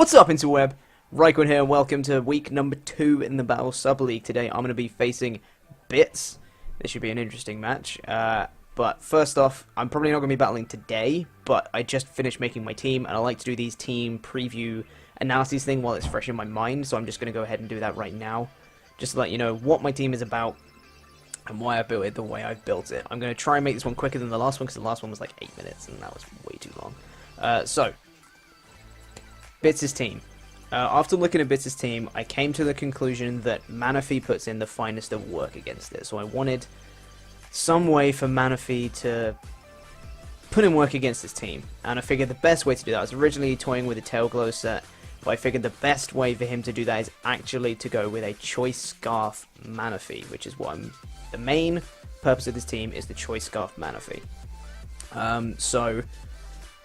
What's up, interweb? RhyQuinn here, and welcome to week number 2 in the Battle SubLeague. Today I'm going to be facing Bitz. This should be an interesting match. But first off, I'm probably not going to be battling today, but I just finished making my team, and I like to do these team preview analyses thing while it's fresh in my mind, so I'm just going to go ahead and do that right now. Just to let you know what my team is about, and why I built it the way I've built it. I'm going to try and make this one quicker than the last one, because the last one was like 8 minutes, and that was way too long. So, Bitz's team. After looking at Bitz's team, I came to the conclusion that Manaphy puts in the finest of work against it. So I wanted some way for Manaphy to put in work against his team. And I figured the best way to do that, I was originally toying with a Tail Glow set, but I figured the best way for him to do that is actually to go with a Choice Scarf Manaphy, which is what the main purpose of this team is, the Choice Scarf Manaphy. So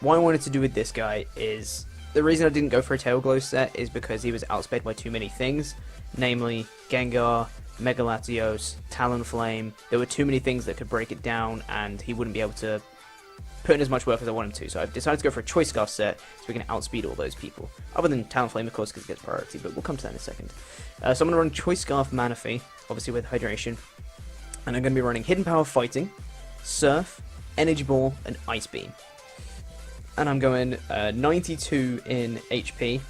what I wanted to do with this guy is, the reason I didn't go for a Tail Glow set is because he was outsped by too many things, namely Gengar, Mega Latios, Talonflame. There were too many things that could break it down, and he wouldn't be able to put in as much work as I want him to. So I've decided to go for a Choice Scarf set so we can outspeed all those people. Other than Talonflame, of course, because it gets priority, but we'll come to that in a second. So I'm going to run Choice Scarf Manaphy, obviously with Hydration, and I'm going to be running Hidden Power Fighting, Surf, Energy Ball, and Ice Beam. And I'm going 92 in HP,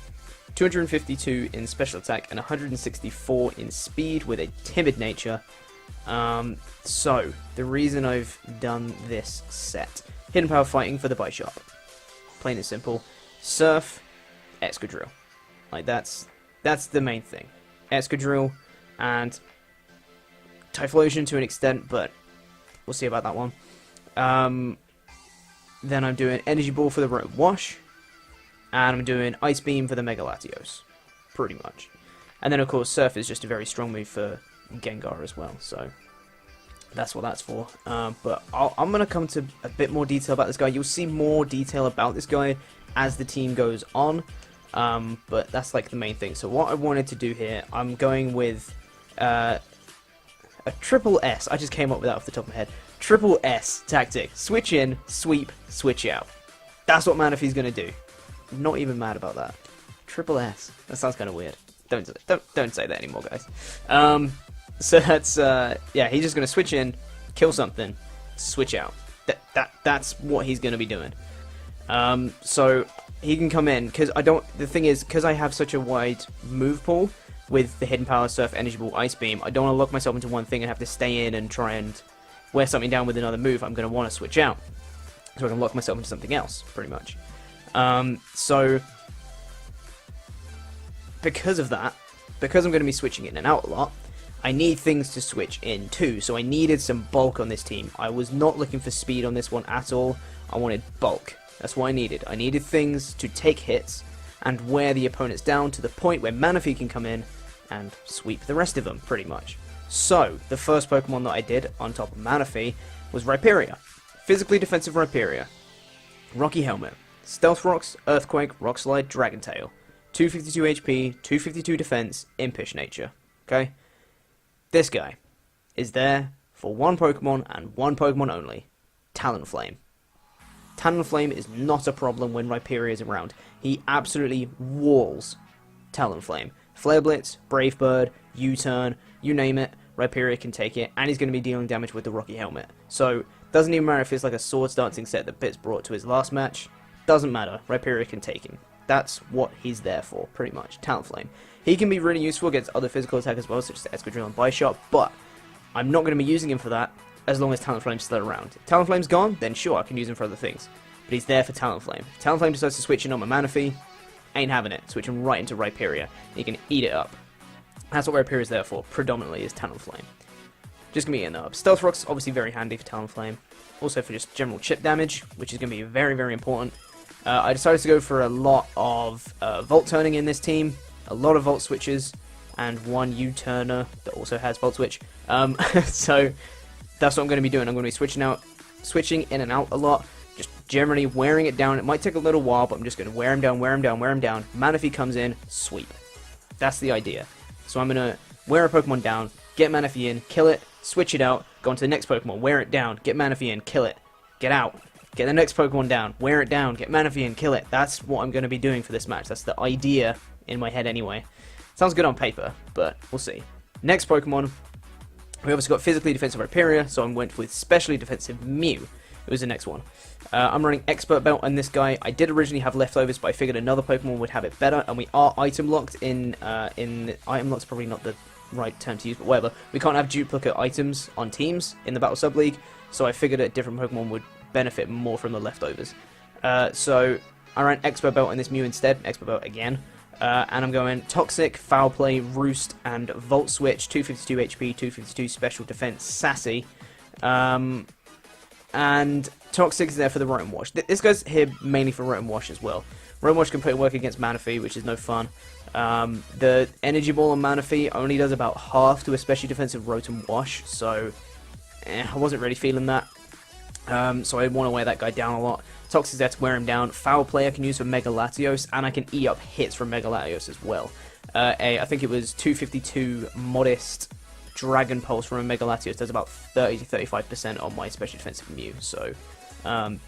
252 in Special Attack, and 164 in Speed with a Timid nature. So, the reason I've done this set. Hidden Power Fighting for the Bishop. Plain and simple. Surf, Excadrill. Like, that's the main thing. Excadrill and Typhlosion to an extent, but we'll see about that one. Then I'm doing Energy Ball for the Road Wash, and I'm doing Ice Beam for the Mega Latios, pretty much. And then, of course, Surf is just a very strong move for Gengar as well, so that's what that's for. But I'm going to come to a bit more detail about this guy. You'll see more detail about this guy as the team goes on, but that's like the main thing. So what I wanted to do here, I'm going with a triple S. I just came up with that off the top of my head. Triple S tactic. Switch in, sweep, switch out. That's what Manaphy's going to do. I'm not even mad about that. Triple S. That sounds kind of weird. Don't say that anymore, guys. So that's yeah, he's just going to switch in, kill something, switch out. That's what he's going to be doing. So he can come in, because the thing is, because I have such a wide move pool with the Hidden Power, Surf, Energy Ball, Ice Beam, I don't want to lock myself into one thing and have to stay in and try and wear something down with another move. I'm going to want to switch out, so I can lock myself into something else, pretty much. So, because of that, because I'm going to be switching in and out a lot, I need things to switch in too, so I needed some bulk on this team. I was not looking for speed on this one at all. I wanted bulk. That's what I needed. I needed things to take hits and wear the opponents down to the point where Manaphy can come in and sweep the rest of them, pretty much. So, the first Pokemon that I did on top of Manaphy was Rhyperior. Physically defensive Rhyperior. Rocky Helmet. Stealth Rocks, Earthquake, Rock Slide, Dragon Tail. 252 HP, 252 defense, Impish nature. Okay? This guy is there for one Pokemon and one Pokemon only. Talonflame. Talonflame is not a problem when Rhyperior is around. He absolutely walls Talonflame. Flare Blitz, Brave Bird, U-Turn, you name it, Rhyperior can take it, and he's going to be dealing damage with the Rocky Helmet. So, doesn't even matter if it's like a Swords Dancing set that Bitz brought to his last match. Doesn't matter, Rhyperior can take him. That's what he's there for, pretty much. Talonflame. He can be really useful against other physical attack as well, such as Excadrill and Bishop, but I'm not going to be using him for that as long as Talonflame's still around. If Talonflame's gone, then sure, I can use him for other things. But he's there for Talonflame. If Talonflame decides to switch in on my Manaphy, ain't having it. Switching right into Rhyperior. He can eat it up. That's what Rhyperior is there for, predominantly, is Talonflame. Just going to be in up. Stealth Rock's obviously very handy for Talonflame. Also for just general chip damage, which is going to be very, very important. I decided to go for a lot of Volt Turning in this team. A lot of Volt Switches. And one U-Turner that also has Volt Switch. So, that's what I'm going to be doing. I'm going to be switching in and out a lot. Just generally wearing it down. It might take a little while, but I'm just going to wear him down, wear him down, wear him down. Manaphy comes in, sweep. That's the idea. So I'm going to wear a Pokemon down, get Manaphy in, kill it, switch it out, go on to the next Pokemon, wear it down, get Manaphy in, kill it, get out, get the next Pokemon down, wear it down, get Manaphy and kill it. That's what I'm going to be doing for this match. That's the idea in my head anyway. Sounds good on paper, but we'll see. Next Pokemon, we obviously got physically defensive Rhyperior, so I went with specially defensive Mew. It was the next one. I'm running Expert Belt on this guy. I did originally have leftovers, but I figured another Pokemon would have it better, and we are item locked in item lock's probably not the right term to use, but whatever. We can't have duplicate items on teams in the Battle Sub-League, so I figured a different Pokemon would benefit more from the leftovers. So I ran Expert Belt on this Mew instead, Expert Belt again, and I'm going Toxic, Foul Play, Roost, and Volt Switch, 252 HP, 252 Special Defense, Sassy. And Toxic is there for the Rotom Wash. This goes here mainly for Rotom Wash as well. Rotom Wash can put work against Manaphy, which is no fun. The Energy Ball on Manaphy only does about half to a specially defensive Rotom Wash, so I wasn't really feeling that. So I want to wear that guy down a lot. Toxic's there to wear him down. Foul Play I can use for Mega Latios, and I can E up hits from Mega Latios as well. I think it was 252 Modest Dragon Pulse from a Mega Latios does about 30 to 35% on my special defensive Mew, so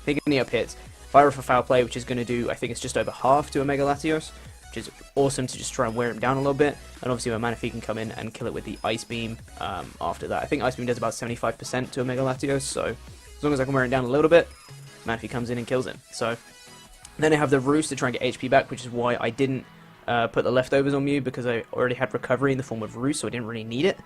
he can E up hits. Fire for Foul Play, which is going to do, I think it's just over half to a Mega Latios, which is awesome to just try and wear him down a little bit. And obviously my Manaphy can come in and kill it with the Ice Beam after that. I think Ice Beam does about 75% to a Mega Latios, so as long as I can wear it down a little bit, Manaphy comes in and kills him. So then I have the Roost to try and get HP back, which is why I didn't put the leftovers on Mew, because I already had recovery in the form of Roost, so I didn't really need it.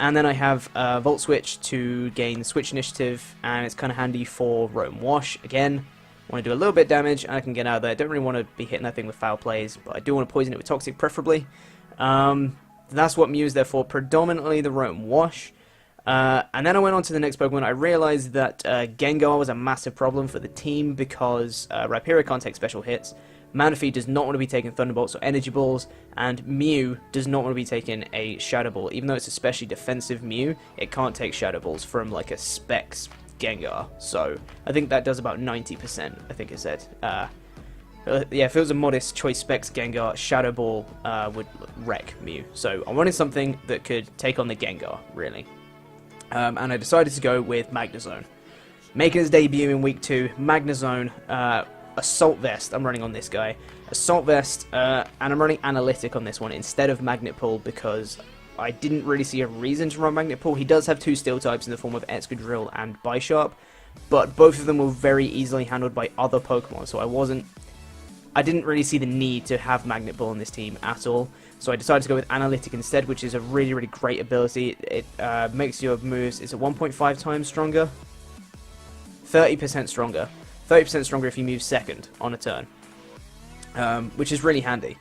And then I have Volt Switch to gain Switch Initiative, and it's kind of handy for Rotom Wash. Again, want to do a little bit of damage, and I can get out of there. Don't really want to be hitting that thing with Foul Plays, but I do want to poison it with Toxic, preferably. That's what Mew is there for, predominantly the Rotom Wash. And then I went on to the next Pokemon. I realized that Gengar was a massive problem for the team, because Rhyperior can't take special hits. Manaphy does not want to be taking Thunderbolts or Energy Balls, and Mew does not want to be taking a Shadow Ball. Even though it's especially defensive Mew, it can't take Shadow Balls from like a Specs Gengar. So I think that does about 90%, I think it said. Yeah, if it was a Modest Choice Specs Gengar, Shadow Ball would wreck Mew. So I wanted something that could take on the Gengar, really. And I decided to go with Magnezone. Making his debut in Week 2, Magnezone, Assault Vest I'm running on this guy. Assault Vest, and I'm running Analytic on this one instead of Magnet Pull, because I didn't really see a reason to run Magnet Pull. He does have two Steel types in the form of Excadrill and Bisharp, but both of them were very easily handled by other Pokemon, so I didn't really see the need to have Magnet Pull on this team at all. So I decided to go with Analytic instead, which is a really, really great ability. It makes your moves, is it 1.5 times stronger? 30% stronger. 30% stronger if you move second on a turn, which is really handy.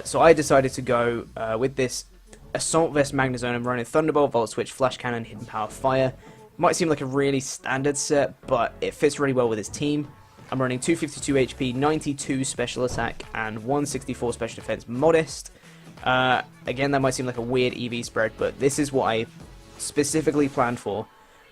So I decided to go with this Assault Vest Magnezone. I'm running Thunderbolt, Volt Switch, Flash Cannon, Hidden Power, Fire. Might seem like a really standard set, but it fits really well with his team. I'm running 252 HP, 92 Special Attack, and 164 Special Defense Modest. Again, that might seem like a weird EV spread, but this is what I specifically planned for.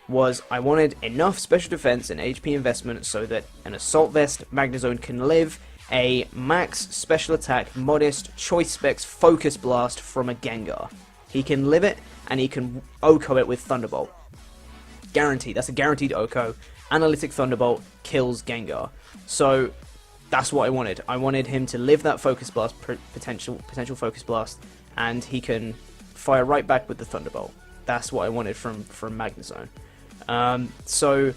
Was I wanted enough special defense and HP investment so that an Assault Vest Magnezone can live a max special attack Modest Choice Specs Focus Blast from a Gengar. He can live it, and he can OHKO it with Thunderbolt. Guaranteed. That's a guaranteed OHKO. Analytic Thunderbolt kills Gengar. So that's what I wanted. I wanted him to live that Focus Blast, potential Focus Blast, and he can fire right back with the Thunderbolt. That's what I wanted from Magnezone. So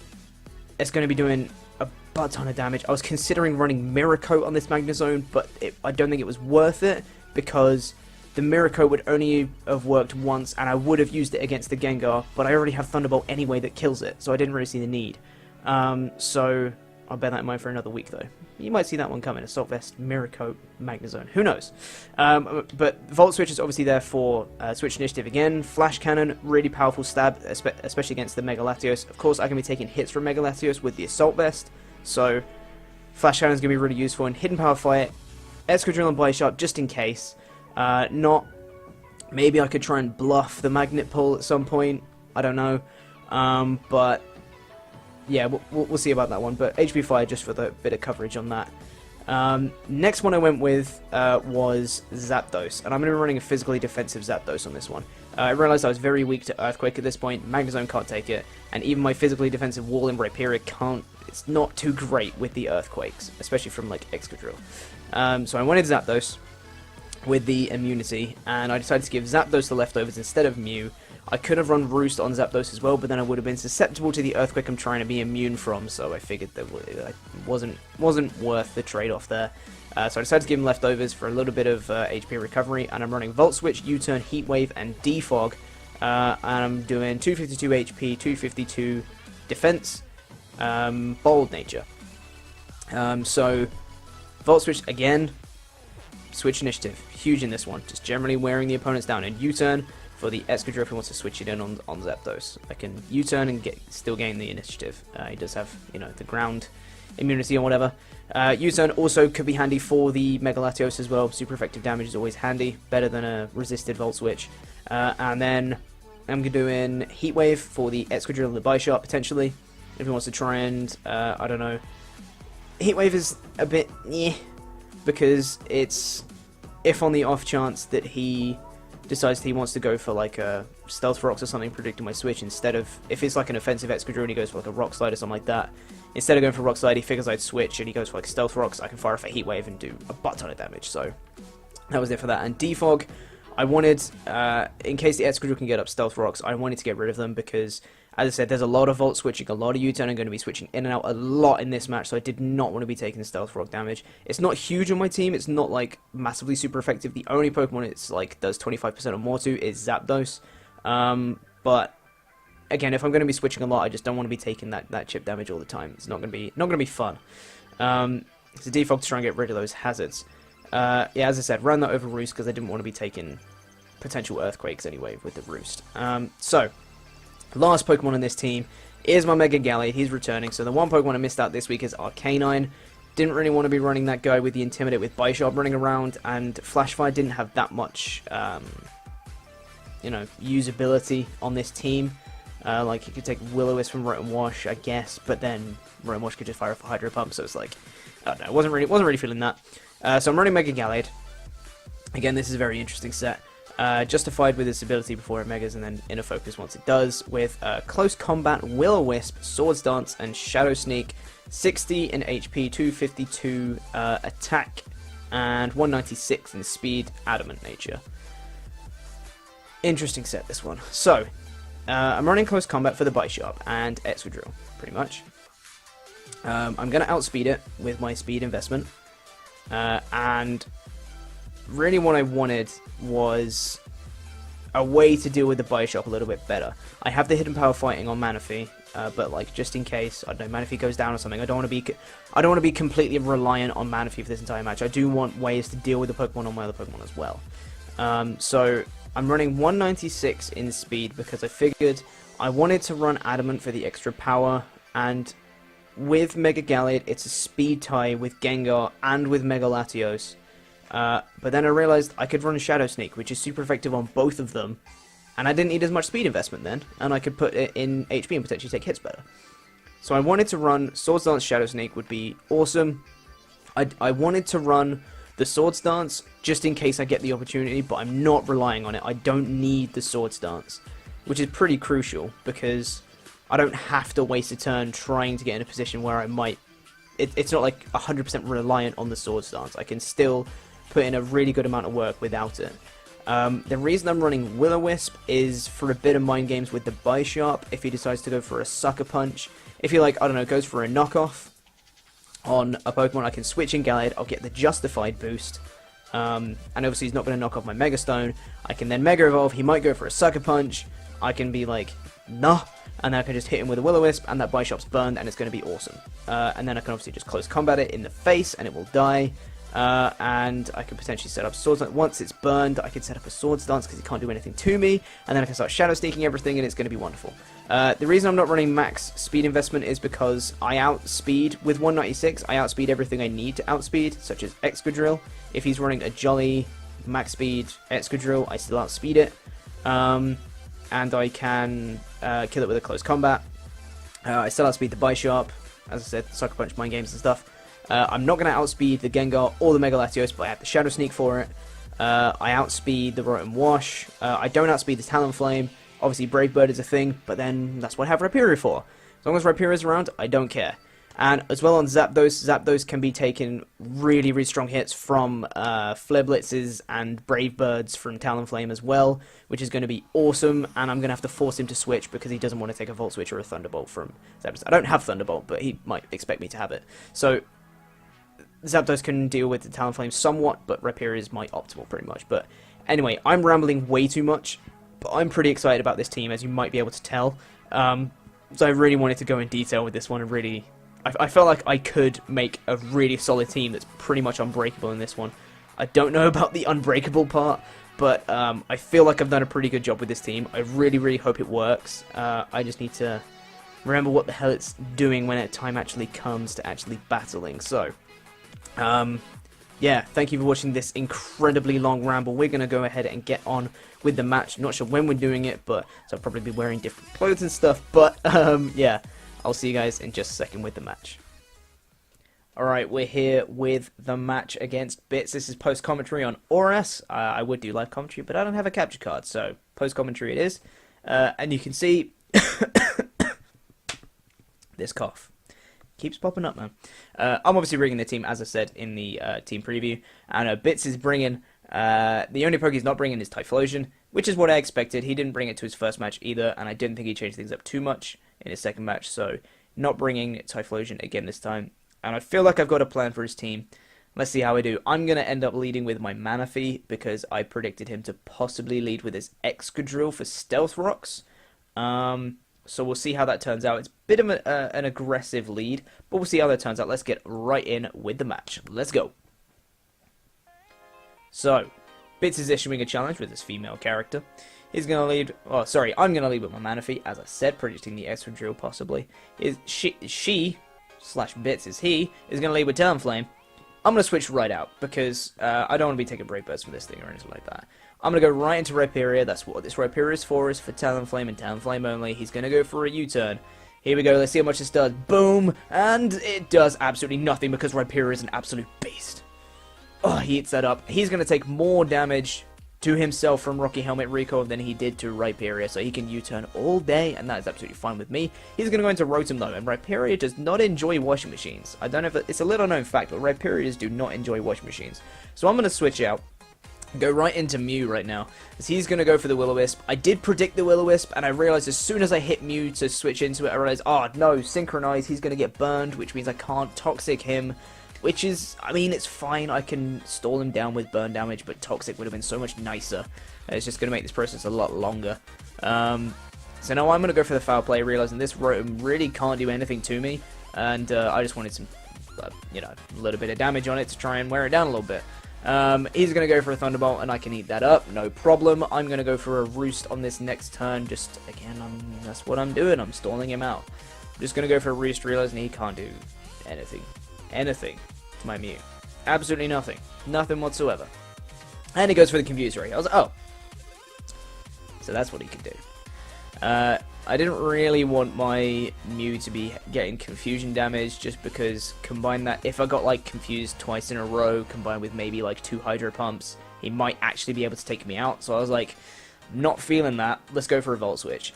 it's going to be doing a butt ton of damage. I was considering running Mirror Coat on this Magnezone, but I don't think it was worth it, because the Mirror Coat would only have worked once, and I would have used it against the Gengar, but I already have Thunderbolt anyway that kills it, so I didn't really see the need. So I'll bear that in mind for another week, though. You might see that one coming, Assault Vest, Mirror Coat, Magnezone. Who knows? But Volt Switch is obviously there for Switch Initiative again. Flash Cannon, really powerful stab, especially against the Mega Latios. Of course, I can be taking hits from Mega Latios with the Assault Vest, so Flash Cannon is going to be really useful. And Hidden Power Fire, Excadrill and Bisharp, just in case. Maybe I could try and bluff the Magnet Pull at some point. I don't know. But yeah, we'll see about that one, but HP Fire just for the bit of coverage on that. Next one I went with was Zapdos, and I'm going to be running a physically defensive Zapdos on this one. I realized I was very weak to Earthquake at this point. Magnezone can't take it, and even my physically defensive wall in Rhyperior can't. It's not too great with the Earthquakes, especially from like xKito. So I wanted Zapdos with the immunity, and I decided to give Zapdos the leftovers instead of Mew. I could have run Roost on Zapdos as well, but then I would have been susceptible to the Earthquake I'm trying to be immune from, so I figured that it wasn't worth the trade-off there. So I decided to give him leftovers for a little bit of HP recovery, and I'm running Volt Switch, U-Turn, Heat Wave, and Defog, and I'm doing 252 HP, 252 Defense, Bold Nature. So Volt Switch again, Switch Initiative, huge in this one, just generally wearing the opponents down, and U-Turn for the xKito if he wants to switch it in on Zapdos. I can U-turn and still gain the initiative. He does have, you know, the ground immunity or whatever. U-turn also could be handy for the Mega Latios as well. Super effective damage is always handy, better than a resisted Volt Switch. And then I'm doing Heat Wave for the xKito and the Bisharp potentially, if he wants to try and, I don't know. Heat Wave is a bit, because it's, if on the off chance that he decides that he wants to go for like a Stealth Rocks or something predicting my switch instead of, if it's like an offensive xKito and he goes for like a Rock Slide or something like that, instead of going for Rock Slide he figures I'd switch and he goes for like Stealth Rocks, I can fire off a Heat Wave and do a butt ton of damage. So that was it for that. And Defog, I wanted, in case the xKito can get up Stealth Rocks, I wanted to get rid of them because, as I said, there's a lot of Volt switching, a lot of U-turn. I'm going to be switching in and out a lot in this match, so I did not want to be taking Stealth Rock damage. It's not huge on my team. It's not, like, massively super effective. The only Pokemon it's, like, does 25% or more to is Zapdos. But, again, if I'm going to be switching a lot, I just don't want to be taking that chip damage all the time. It's not going to be fun. It's a default to try and get rid of those hazards. Yeah, as I said, ran that over Roost because I didn't want to be taking potential Earthquakes anyway with the Roost. So, last Pokemon in this team is my Mega Gallade. He's returning. So the one Pokemon I missed out this week is Arcanine. Didn't really want to be running that guy with the Intimidate with Bisharp running around, and Flash Fire didn't have that much, you know, usability on this team. Like, you could take will-o-wisp from Rotom Wash, I guess, but then Rotom Wash could just fire off a Hydro Pump, so it's like, I don't know, wasn't really feeling that. So I'm running Mega Gallade. Again, this is a very interesting set. Justified with its ability before it Megas, and then Inner Focus once it does, with Close Combat, Will-o-Wisp, Swords Dance, and Shadow Sneak, 60 in HP, 252 attack, and 196 in speed, Adamant Nature. Interesting set, this one. So, I'm running Close Combat for the Bisharp and Excadrill, pretty much. I'm going to outspeed it with my speed investment, and really what I wanted was a way to deal with the Bisharp a little bit better. I have the Hidden Power Fighting on Manaphy, but like just in case, I don't know, Manaphy goes down or something, I don't want to be completely reliant on Manaphy for this entire match. I do want ways to deal with the Pokemon on my other Pokemon as well. So I'm running 196 in speed because I figured I wanted to run Adamant for the extra power, and with Mega Gallade it's a speed tie with Gengar and with Mega Latios. But then I realized I could run Shadow Sneak, which is super effective on both of them, and I didn't need as much speed investment then, and I could put it in HP and potentially take hits better. So I wanted to run Swords Dance Shadow Sneak would be awesome. I wanted to run the Swords Dance just in case I get the opportunity, but I'm not relying on it. I don't need the Swords Dance, which is pretty crucial, because I don't have to waste a turn trying to get in a position where I might... It's not like 100% reliant on the Swords Dance. I can still put in a really good amount of work without it. The reason I'm running will-o-wisp is for a bit of mind games with the Bisharp if he decides to go for a Sucker Punch. If he, like, I don't know, goes for a knockoff on a Pokemon, I can switch in Gallade, I'll get the Justified boost, and obviously he's not going to knock off my Mega Stone. I can then Mega Evolve, he might go for a Sucker Punch, I can be like, nah, and then I can just hit him with a will-o-wisp, and that Bisharp's burned, and it's going to be awesome. And then I can obviously just Close Combat it in the face, and it will die. And I could potentially set up Swords Dance. Once it's burned, I can set up a Swords Dance because he can't do anything to me, and then I can start Shadow Sneaking everything, and it's going to be wonderful. The reason I'm not running max speed investment is because I outspeed, with 196, I outspeed everything I need to outspeed, such as Excadrill. If he's running a Jolly max speed Excadrill, I still outspeed it, and I can kill it with a Close Combat. I still outspeed the Bisharp, as I said, Sucker Punch, Mind Games and stuff. I'm not going to outspeed the Gengar or the Mega Latios, but I have the Shadow Sneak for it. I outspeed the Rotom Wash. I don't outspeed the Talonflame. Obviously, Brave Bird is a thing, but then that's what I have Rhyperior for. As long as Rhyperior is around, I don't care. And as well on Zapdos can be taking really, really strong hits from Flare Blitzes and Brave Birds from Talonflame as well, which is going to be awesome, and I'm going to have to force him to switch because he doesn't want to take a Volt Switch or a Thunderbolt from Zapdos. I don't have Thunderbolt, but he might expect me to have it. So Zapdos can deal with the Talonflame somewhat, but Rhyperior is my optimal pretty much. But anyway, I'm rambling way too much, but I'm pretty excited about this team, as you might be able to tell. So I really wanted to go in detail with this one and really... I felt like I could make a really solid team that's pretty much unbreakable in this one. I don't know about the unbreakable part, but I feel like I've done a pretty good job with this team. I really, really hope it works. I just need to remember what the hell it's doing when time actually comes to actually battling. So, yeah, thank you for watching this incredibly long ramble. We're going to go ahead and get on with the match. Not sure when we're doing it, but so I'll probably be wearing different clothes and stuff. But, yeah. I'll see you guys in just a second with the match. Alright, we're here with the match against Bitz. This is post-commentary on ODESZA. I would do live commentary, but I don't have a capture card, so post-commentary it is. And you can see... this cough keeps popping up, man. I'm obviously bringing the team, as I said in the team preview. And Bitz is bringing... the only Poke he's not bringing is Typhlosion, which is what I expected. He didn't bring it to his first match either, and I didn't think he changed things up too much in his second match, so not bringing Typhlosion again this time. And I feel like I've got a plan for his team. Let's see how I do. I'm going to end up leading with my Manaphy, because I predicted him to possibly lead with his Excadrill for Stealth Rocks. So we'll see how that turns out. It's a bit of an aggressive lead, but we'll see how that turns out. Let's get right in with the match. Let's go. So, Bitz is issuing a challenge with his female character. He's going to lead... Oh, sorry, I'm going to lead with my Manaphy, as I said, predicting the Excadrill possibly. She/Bitz is he, is going to lead with Talonflame. I'm going to switch right out, because I don't want to be taking Brave Birds for this thing or anything like that. I'm going to go right into Rhyperior. That's what this Rhyperior is for Talonflame and Talonflame only. He's going to go for a U-turn. Here we go, let's see how much this does. Boom! And it does absolutely nothing, because Rhyperior is an absolute beast. Oh, he eats that up. He's going to take more damage to himself from Rocky Helmet Recoil than he did to Rhyperior, so he can U-turn all day, and that is absolutely fine with me. He's going to go into Rotom though, and Rhyperior does not enjoy washing machines. I don't know if it's a little known fact, but Rhyperiors do not enjoy washing machines. So I'm going to switch out, go right into Mew right now, as he's going to go for the will-o-wisp. I did predict the will-o-wisp, and I realized as soon as I hit Mew to switch into it, I realized, oh no, synchronize, he's going to get burned, which means I can't Toxic him. Which is, I mean, it's fine, I can stall him down with burn damage, but Toxic would have been so much nicer. It's just going to make this process a lot longer. So now I'm going to go for the foul play, realizing this Rotom really can't do anything to me, and I just wanted some, you know, a little bit of damage on it to try and wear it down a little bit. He's going to go for a Thunderbolt, and I can eat that up, no problem. I'm going to go for a Roost on this next turn, just, again, that's what I'm doing, I'm stalling him out. I'm just going to go for a Roost, realizing he can't do anything to my Mew. Absolutely nothing. Nothing whatsoever. And he goes for the Confuse Ray. I was like, oh. So that's what he can do. I didn't really want my Mew to be getting confusion damage, just because combine that, if I got like confused twice in a row, combined with maybe like 2 Hydro Pumps, he might actually be able to take me out. So I was like, not feeling that. Let's go for a Volt Switch.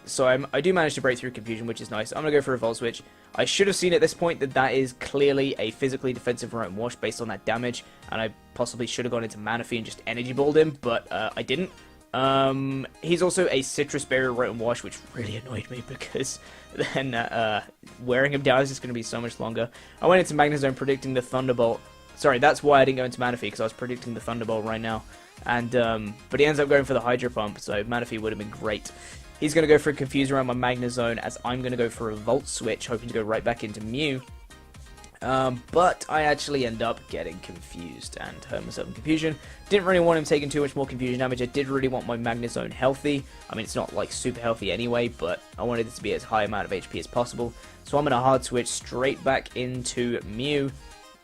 So I do manage to break through confusion, which is nice. I'm going to go for a Volt Switch. I should have seen at this point that that is clearly a physically defensive Rotom Wash based on that damage, and I possibly should have gone into Manaphy and just Energy Balled him, but I didn't. He's also a Citrus Berry Rotom Wash, which really annoyed me, because then wearing him down is just going to be so much longer. I went into Magnezone predicting the Thunderbolt. Sorry, that's why I didn't go into Manaphy, because I was predicting the Thunderbolt right now. And but he ends up going for the Hydro Pump, so Manaphy would have been great. He's going to go for a Confuse around my Magnezone, as I'm going to go for a Volt Switch, hoping to go right back into Mew. But I actually end up getting confused and hurt myself in confusion. Didn't really want him taking too much more confusion damage. I did really want my Magnezone healthy. I mean, it's not like super healthy anyway, but I wanted it to be as high amount of HP as possible. So I'm going to hard switch straight back into Mew.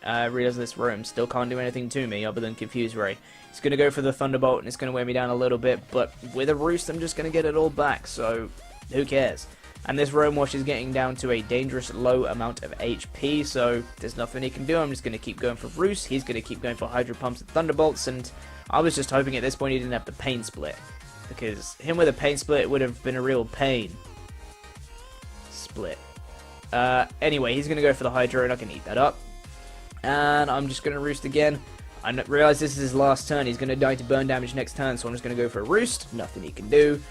Realize this Rotom still can't do anything to me other than Confuse Ray. It's going to go for the Thunderbolt, and it's going to wear me down a little bit, but with a Roost, I'm just going to get it all back, so who cares? And this Roam Wash is getting down to a dangerous low amount of HP, so there's nothing he can do. I'm just going to keep going for Roost. He's going to keep going for Hydro Pumps and Thunderbolts, and I was just hoping at this point he didn't have the Pain Split, because him with a Pain Split would have been a real pain. Split. Anyway, he's going to go for the Hydro, and I can eat that up. And I'm just going to Roost again. I realize this is his last turn. He's going to die to burn damage next turn, so I'm just going to go for a Roost. Nothing he can do.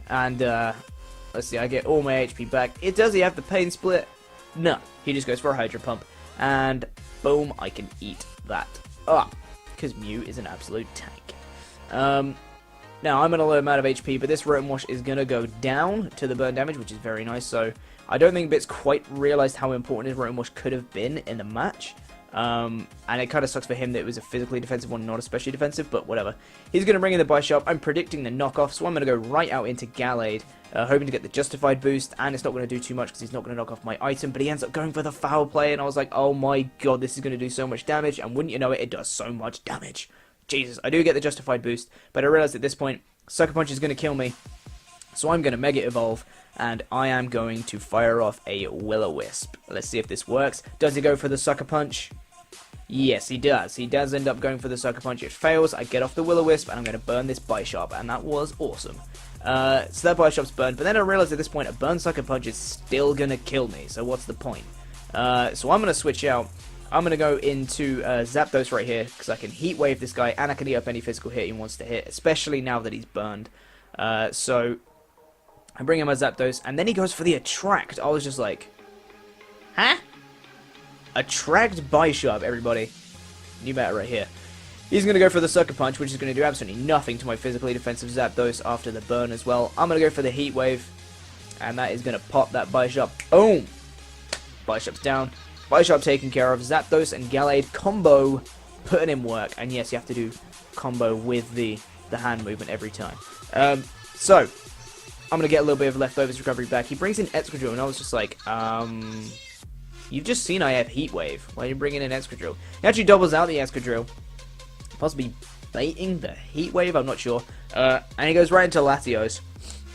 And, let's see, I get all my HP back. Does he have the Pain Split? No. He just goes for a Hydro Pump. And, boom, I can eat that up. Because Mew is an absolute tank. Now, I'm at a low amount of HP, but this Roam Wash is going to go down to the burn damage, which is very nice. So, I don't think Bitz quite realized how important his Roam Wash could have been in the match. And it kind of sucks for him that it was a physically defensive one, not especially defensive, but whatever. He's going to bring in the Bishop. I'm predicting the knockoff, so I'm going to go right out into Gallade, hoping to get the Justified boost, and it's not going to do too much because he's not going to knock off my item, but he ends up going for the Foul Play, and I was like, oh my god, this is going to do so much damage, and wouldn't you know it, it does so much damage. Jesus, I do get the Justified boost, but I realized at this point, Suckerpunch is going to kill me, so I'm going to Mega Evolve, and I am going to fire off a will-o-wisp. Let's see if this works. Does he go for the Sucker Punch? Yes, he does. He does end up going for the Sucker Punch. It fails. I get off the will-o-wisp, and I'm going to burn this Bishop, and that was awesome. So that Bishop's burned, but then I realized at this point a burn Sucker Punch is still going to kill me, so what's the point? So I'm going to switch out. I'm going to go into Zapdos right here, because I can Heat Wave this guy, and I can eat up any physical hit he wants to hit, especially now that he's burned. So I bring in my Zapdos, and then he goes for the Attract. I was just like, huh? Attract Bishop, everybody. New meta right here. He's going to go for the Sucker Punch, which is going to do absolutely nothing to my physically defensive Zapdos after the burn as well. I'm going to go for the Heat Wave, and that is going to pop that Bishop. Boom! Bishop's down. Bishop taken care of. Zapdos and Gallade combo putting in work. And yes, you have to do combo with the hand movement every time. So, I'm going to get a little bit of leftovers recovery back. He brings in Excadrill, and I was just like, you've just seen I have Heat Wave. Why are you bringing in Excadrill? He actually doubles out the Excadrill. Possibly baiting the Heat Wave, I'm not sure. And he goes right into Latios.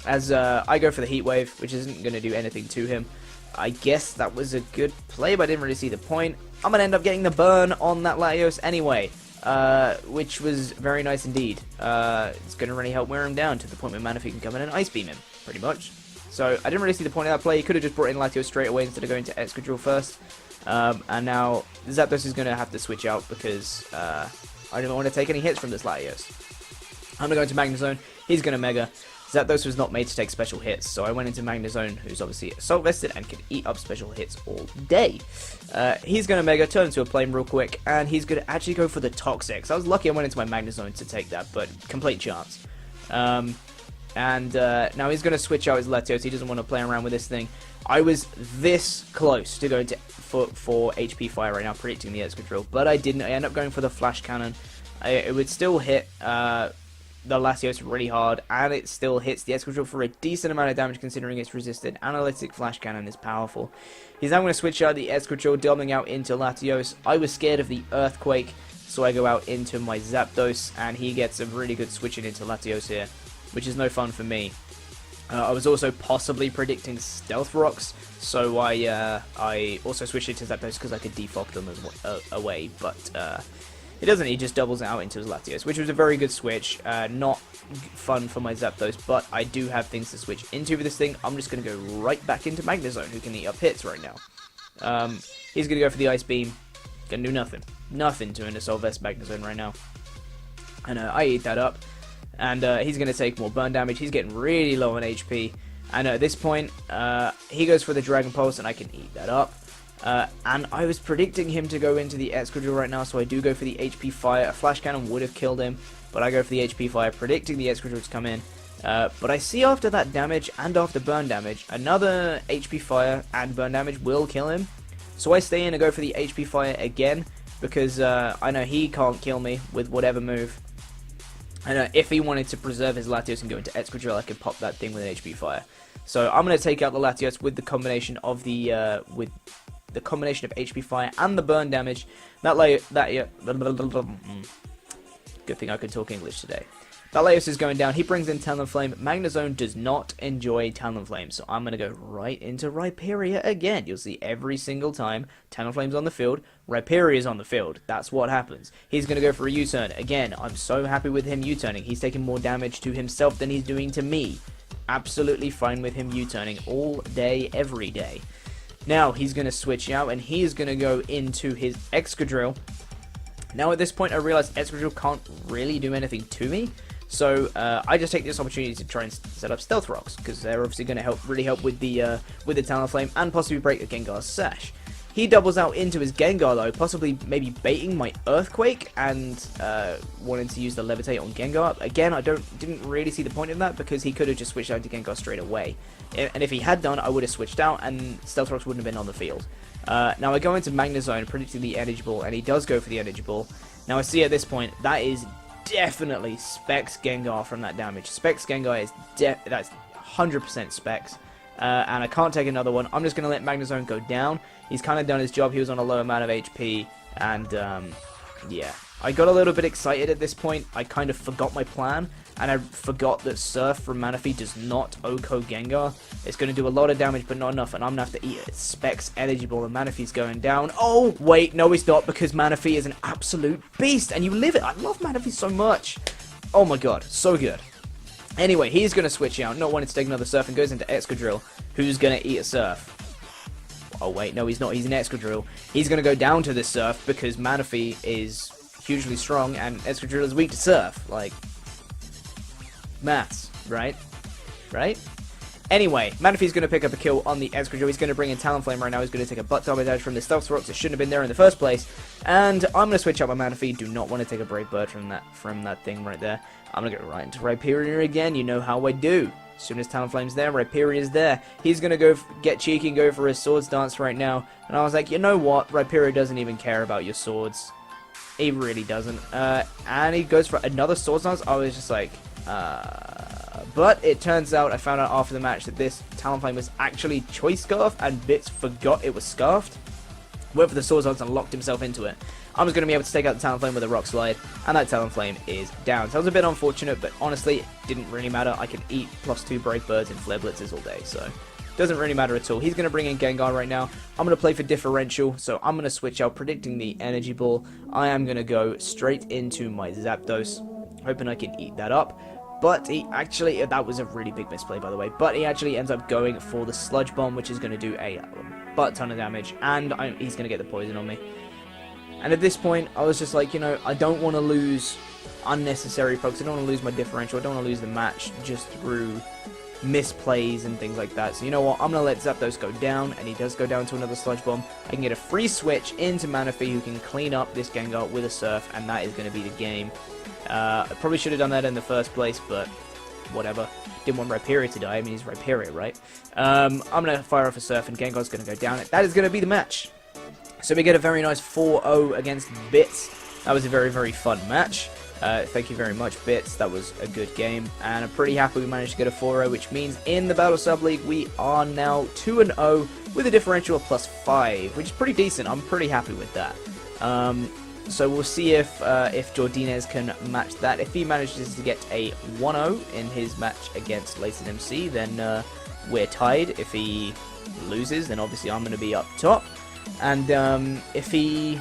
As I go for the Heat Wave, which isn't going to do anything to him. I guess that was a good play, but I didn't really see the point. I'm going to end up getting the burn on that Latios anyway. Which was very nice indeed. It's going to really help wear him down to the point where Manaphy can come in and Ice Beam him, pretty much. So I didn't really see the point of that play. He could have just brought in Latios straight away instead of going to Excadrill first. And now Zapdos is going to have to switch out because I don't want to take any hits from this Latios. I'm going to go into Magnezone. He's going to Mega. Zapdos was not made to take special hits, so I went into Magnezone, who's obviously Assault Vested and can eat up special hits all day. He's going to Mega, turn into a Flame real quick, and he's going to actually go for the Toxic. So I was lucky I went into my Magnezone to take that, but complete chance. Now he's going to switch out his Latios. He doesn't want to play around with this thing. I was this close to going to for HP Fire right now, predicting the Excadrill, but I didn't. I ended up going for the Flash Cannon. It would still hit the Latios really hard, and it still hits the Excadrill for a decent amount of damage considering it's resisted. Analytic Flash Cannon is powerful. He's now going to switch out the Excadrill, doubling out into Latios. I was scared of the Earthquake, so I go out into my Zapdos, and he gets a really good switching into Latios here, which is no fun for me. I was also possibly predicting Stealth Rocks, so I also switched it to Zapdos because I could defog them away, but he doesn't. He just doubles out into his Latios, which was a very good switch. Not fun for my Zapdos, but I do have things to switch into with this thing. I'm just going to go right back into Magnezone, who can eat up hits right now. He's going to go for the Ice Beam. Going to do nothing. Nothing to an Assault Vest Magnezone right now. And I eat that up. And he's going to take more burn damage. He's getting really low on HP. And at this point, he goes for the Dragon Pulse, and I can eat that up. And I was predicting him to go into the Excadrill right now, so I do go for the HP Fire. A Flash Cannon would have killed him, but I go for the HP Fire, predicting the Excadrill to come in. But I see after that damage, and after burn damage, another HP Fire and burn damage will kill him. So I stay in and go for the HP Fire again, because I know he can't kill me with whatever move. And if he wanted to preserve his Latios and go into Excadrill, I could pop that thing with an HP Fire. So I'm going to take out the Latios with the combination of the combination of HP Fire and the burn damage. Good thing I can talk English today. Laios is going down. He brings in Talonflame. Magnezone does not enjoy Talonflame, so I'm going to go right into Rhyperior again. You'll see every single time Talonflame's on the field, Rhyperior's on the field. That's what happens. He's going to go for a U-turn. Again, I'm so happy with him U-turning. He's taking more damage to himself than he's doing to me. Absolutely fine with him U-turning all day, every day. Now, he's going to switch out, and he is going to go into his Excadrill. Now, at this point, I realize Excadrill can't really do anything to me. So I just take this opportunity to try and set up Stealth Rocks, because they're obviously going to really help with the Talonflame and possibly break the Gengar's Sash. He doubles out into his Gengar though, possibly maybe baiting my Earthquake and wanting to use the Levitate on Gengar. Again, I didn't really see the point of that, because he could have just switched out to Gengar straight away. And if he had done, I would have switched out and Stealth Rocks wouldn't have been on the field. Now I go into Magnezone, predicting the Energy Ball, and he does go for the Energy Ball. Now I see at this point, that is definitely Specs Gengar from that damage. Specs Gengar is that's 100% Specs. And I can't take another one. I'm just going to let Magnezone go down. He's kind of done his job. He was on a low amount of HP. And, yeah. I got a little bit excited at this point. I kind of forgot my plan. And I forgot that Surf from Manaphy does not OHKO Gengar. It's going to do a lot of damage, but not enough. And I'm going to have to eat it. Specs Energy Ball, and Manaphy's going down. Oh, wait. No, he's not, because Manaphy is an absolute beast. And you live it. I love Manaphy so much. Oh, my God. So good. Anyway, he's going to switch out, not wanting to take another Surf, and goes into Excadrill, who's going to eat a Surf. Oh, wait, no, he's not. He's an Excadrill. He's going to go down to this Surf, because Manaphy is hugely strong, and Excadrill is weak to Surf. Like, maths, right? Right? Anyway, Manaphy's going to pick up a kill on the Excadrill. He's going to bring in Talonflame right now. He's going to take a butt damage from the Stealth Rocks. It shouldn't have been there in the first place. And I'm going to switch out my Manaphy. Do not want to take a Brave Bird from that thing right there. I'm going to go right into Rhyperior again. You know how I do. As soon as Talonflame's there, Rhyperior's there. He's going to go get cheeky and go for his Swords Dance right now. And I was like, you know what? Rhyperior doesn't even care about your swords. He really doesn't. And he goes for another Swords Dance. I was just like, But it turns out, I found out after the match, that this Talonflame was actually Choice Scarf, and Bitz forgot it was Scarfed. Went for the Swords Dance and locked himself into it. I was going to be able to take out the Talonflame with a Rock Slide, and that Talonflame is down. So that was a bit unfortunate, but honestly, it didn't really matter. I could eat +2 Brave Birds and Flare Blitzes all day, so doesn't really matter at all. He's going to bring in Gengar right now. I'm going to play for Differential, so I'm going to switch out, predicting the Energy Ball. I am going to go straight into my Zapdos, hoping I can eat that up. But he actually, that was a really big misplay, by the way, but he actually ends up going for the Sludge Bomb, which is going to do a butt ton of damage, and he's going to get the poison on me. And at this point, I was just like, you know, I don't want to lose unnecessary folks. I don't want to lose my differential. I don't want to lose the match just through misplays and things like that. So you know what? I'm going to let Zapdos go down, and he does go down to another Sludge Bomb. I can get a free switch into Manaphy, who can clean up this Gengar with a Surf, and that is going to be the game. I probably should have done that in the first place, but whatever. Didn't want Rhyperior to die. I mean, he's Rhyperior, right? I'm going to fire off a Surf, and Gengar's going to go down. That is going to be the match. So we get a very nice 4-0 against Bitz. That was a very, very fun match. Thank you very much, Bitz. That was a good game. And I'm pretty happy we managed to get a 4-0, which means in the Battle Sub-League, we are now 2-0 with a differential of +5, which is pretty decent. I'm pretty happy with that. So we'll see if Jordinez can match that. If he manages to get a 1-0 in his match against Layton MC, then we're tied. If he loses, then obviously I'm going to be up top. And if he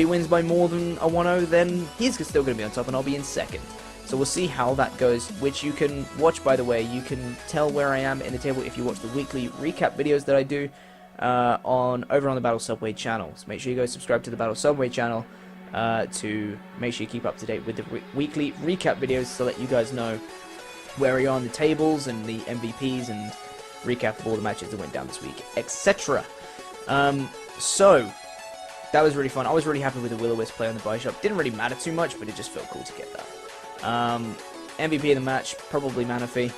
wins by more than a 1-0, then he's still going to be on top, and I'll be in second. So we'll see how that goes, which you can watch, by the way. You can tell where I am in the table if you watch the weekly recap videos that I do over on the Battle Subway channel. So make sure you go subscribe to the Battle Subway channel to make sure you keep up to date with the weekly recap videos to let you guys know where we are on the tables and the MVPs and recap of all the matches that went down this week, etc. So that was really fun. I was really happy with the will-o-wisp play on the buy shop. Didn't really matter too much, but it just felt cool to get that. MVP of the match, probably Manaphy.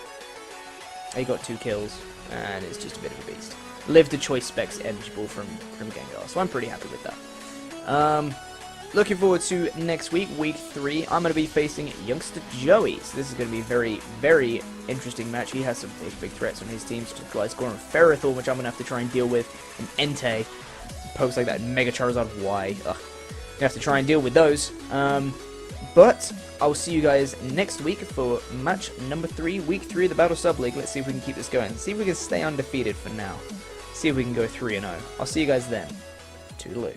He got 2 kills, and it's just a bit of a beast. Lived the Choice Specs Energy Ball from Gengar, so I'm pretty happy with that. Looking forward to next week, week 3. I'm going to be facing Youngster Joey, so this is going to be a very, very interesting match. He has some big threats on his team, such as Gliscor and Ferrothorn, which I'm going to have to try and deal with, and Entei, pokes like that, and Mega Charizard Y. Ugh. You have to try and deal with those. But I'll see you guys next week for match number 3, week 3 of the Battle Sub League. Let's see if we can keep this going. See if we can stay undefeated for now. See if we can go 3-0. I'll see you guys then. Toodaloo.